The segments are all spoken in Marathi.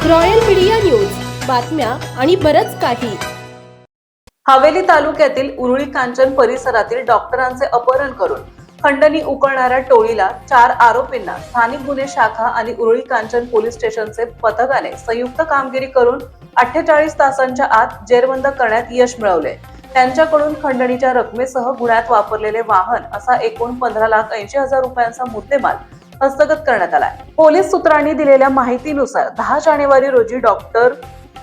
रॉयल मीडिया न्यूज, बातम्या आणि बरच काही. हवेली तालुक्यातील उरुळी कांचन परिसरातील डॉक्टरांचे अपहरण करून खंडणी उकळणाऱ्या टोळीला 4 आरोपींना स्थानिक गुन्हे शाखा आणि उरुळी कांचन पोलीस स्टेशनचे पथकाने संयुक्त कामगिरी करून 48 तासांच्या आत जेरबंद करण्यात यश मिळवले. त्यांच्याकडून खंडणीच्या रकमेसह गुन्ह्यात वापरलेले वाहन असा एकूण 15,80,000 रुपयांचा मुद्देमाल हस्तगत करण्यात आला. पोलीस सूत्रांनी दिलेल्या माहितीनुसार 10 जानेवारी रोजी डॉक्टर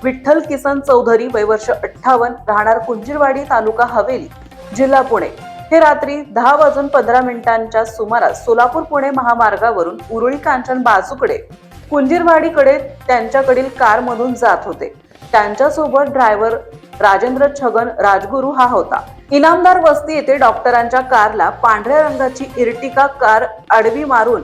विठ्ठल किसन चौधरी वय वर्ष 58 राहणार कुंजीरवाडी तालुका हवेली जिल्हा पुणे हे रात्री 10:15 सुमारास सोलापूर पुणे महामार्गावरून उरुळी कांचन बाजूकडे कुंजीरवाडीकडे त्यांच्याकडील कार मधून जात होते. त्यांच्यासोबत ड्रायव्हर राजेंद्र छगन राजगुरू हा होता. इनामदार वस्ती येथे डॉक्टरांच्या कारला पांढऱ्या रंगाची इर्टिका कार आडवी मारून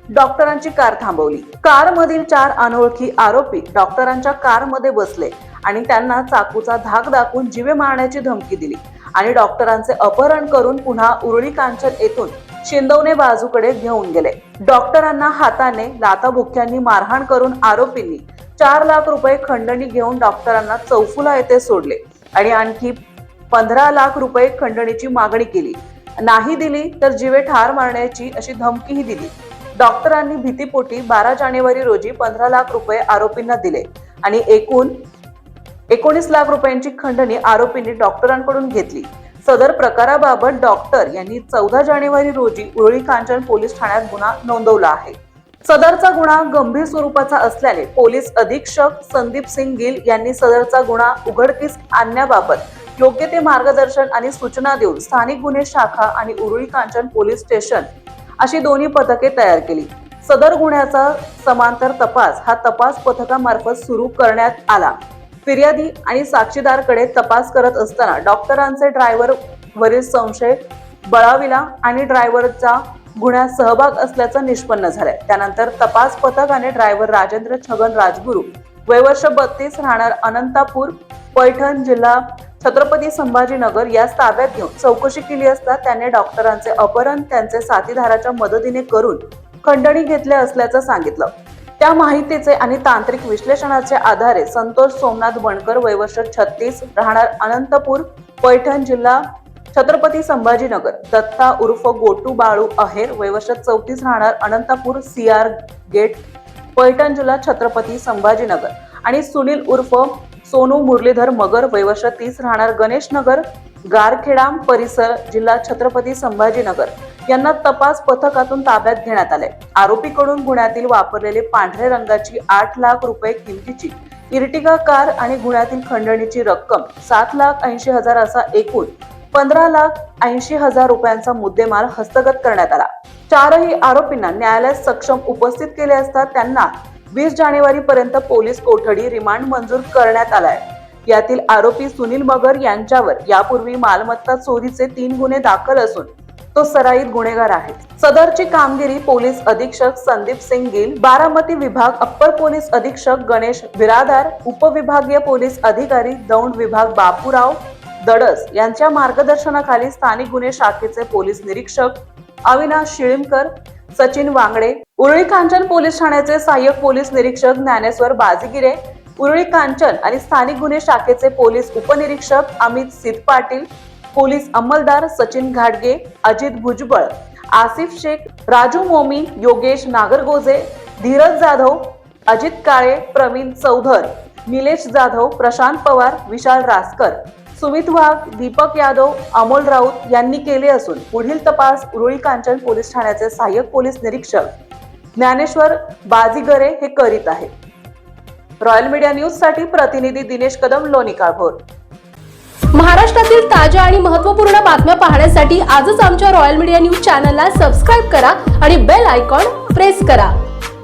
डॉक्टरांची कार थांबवली. कार मधील 4 अनोळखी आरोपी डॉक्टरांच्या कार मध्ये बसले आणि त्यांना चाकूचा धाक दाखवून जीवे मारण्याची धमकी दिली आणि डॉक्टरांचे अपहरण करून पुन्हा उरुळी कांचन येथून शिंदवणे बाजूकडे घेऊन गेले. डॉक्टरांना हाताने लाथाबुक्क्यांनी मारहाण करून आरोपींनी 4 लाख रुपये खंडणी घेऊन डॉक्टरांना चौफुला येथे सोडले आणि आणखी 15 लाख रुपये खंडणीची मागणी केली. नाही दिली तर जीवे ठार मारण्याची अशी धमकीही दिली. डॉक्टरांनी भीतीपोटी 12 जानेवारी रोजी 15 लाख रुपये आरोपींना दिले आणि एकूण 19 लाख रुपयांची खंडणी आरोपींनी डॉक्टरांकडून घेतली. सदर प्रकाराबाबत डॉक्टर यांनी 14 जानेवारी रोजी उरुळी कांचन पोलीस ठाण्यात गुन्हा नोंदवला आहे. सदरचा गुन्हा गंभीर स्वरूपाचा असल्याने पोलीस अधीक्षक संदीप सिंग गिल यांनी सदरचा गुन्हा उघडकीस आणण्याबाबत योग्य ते मार्गदर्शन आणि सूचना देऊन स्थानिक गुन्हे शाखा आणि उरुळी कांचन पोलीस स्टेशन अशी दोन्ही पथके तयार केली. सदर गुन्ह्याचा समांतर तपास हा तपास पथकामार्फत सुरू करण्यात आला. फिर्यादी आणि साक्षीदारकडे तपास करत असताना डॉक्टरांचे ड्रायव्हर वरील संशय बळाविला आणि ड्रायव्हरचा गुन्ह्यात सहभाग असल्याचं निष्पन्न झालंय. त्यानंतर तपास पथकाने ड्रायव्हर राजेंद्र छगन राजगुरू वय वर्ष 32 राहणार अनंतापूर पैठण जिल्हा छत्रपती संभाजीनगर यास ताब्यात घेऊन चौकशी केली असता त्याने डॉक्टरांचे अपहरण त्यांचे साथीदाराच्या मदतीने करून खंडणी घेतले असल्याचं सांगितलं. त्या माहितीचे आणि तांत्रिक विश्लेषणाच्या आधारे संतोष सोमनाथ बनकर वय वर्ष 36 राहणार अनंतपूर पैठण जिल्हा छत्रपती संभाजीनगर, दत्ता उर्फ गोटू बाळू अहेर वय वर्ष 34 राहणार अनंतपूर CR गेट पैठण जिल्हा छत्रपती संभाजीनगर आणि सुनील उर्फ सोनू मुरलीधर मगर वय वर्ष 30 राहणार गणेश नगर गारखेडा परिसर जिल्हा छत्रपती संभाजीनगर यांना तपास पथकातून ताब्यात घेण्यात आले. आरोपीकडून गुन्ह्यातील वापरलेले पांढऱ्या रंगाची 8 लाख रुपये किमतीची इर्टिगा कार आणि गुन्ह्यातील खंडणीची रक्कम 7,80,000 असा एकूण 15,80,000 रुपयांचा मुद्देमाल हस्तगत करण्यात आला. 4ही आरोपींना न्यायालयात सक्षम उपस्थित केले असता त्यांना 20 जानेवारी पर्यंत पोलीस कोठडी रिमांड मंजूर करण्यात आलाय. यातील आरोपी सुनील मगर यांच्यावर यापूर्वी मालमत्ता चोरीचे 3 गुन्हे दाखल असून तो सराईत गुन्हेगार आहे. सदरची कामगिरी पोलीस अधीक्षक संदीप सिंग गिल, बारामती विभाग अप्पर पोलीस अधीक्षक गणेश बिरादार, उपविभागीय पोलीस अधिकारी दौंड विभाग बापूराव दडस यांच्या मार्गदर्शनाखाली स्थानिक गुन्हे शाखेचे पोलीस निरीक्षक अविनाश शिळीमकर, सचिन वांगडे, उरुळी कांचन पोलीस ठाण्याचे सहाय्यक पोलीस निरीक्षक ज्ञानेश्वर बाजीगिरे, उरुळी कांचन आणि स्थानिक गुन्हे शाखेचे पोलीस उपनिरीक्षक अमित सिद्ध पाटील, पोलीस अंमलदार सचिन घाटगे, अजित भुजबळ, आसिफ शेख, राजू मोमी, योगेश नागरगोजे, धीरज जाधव, अजित काळे, प्रवीण चौधर, निलेश जाधव, प्रशांत पवार, विशाल रासकर, सुमित वाघ, दीपक यादव, अमोल राऊत यांनी केले असून पुढील तपास उरुळी कांचन पोलीस ठाण्याचे सहाय्यक पोलीस निरीक्षक ज्ञानेश्वर बाजीगरे हे करीत आहे. रॉयल मीडिया न्यूज साठी प्रतिनिधी दिनेश कदम, लोणी काळभोर. महाराष्ट्रातील ताज्या आणि महत्त्वपूर्ण बातम्या पाहण्यासाठी आजच आमच्या रॉयल मीडिया न्यूज चॅनलला सबस्क्राईब करा आणि बेल आयकॉन प्रेस करा.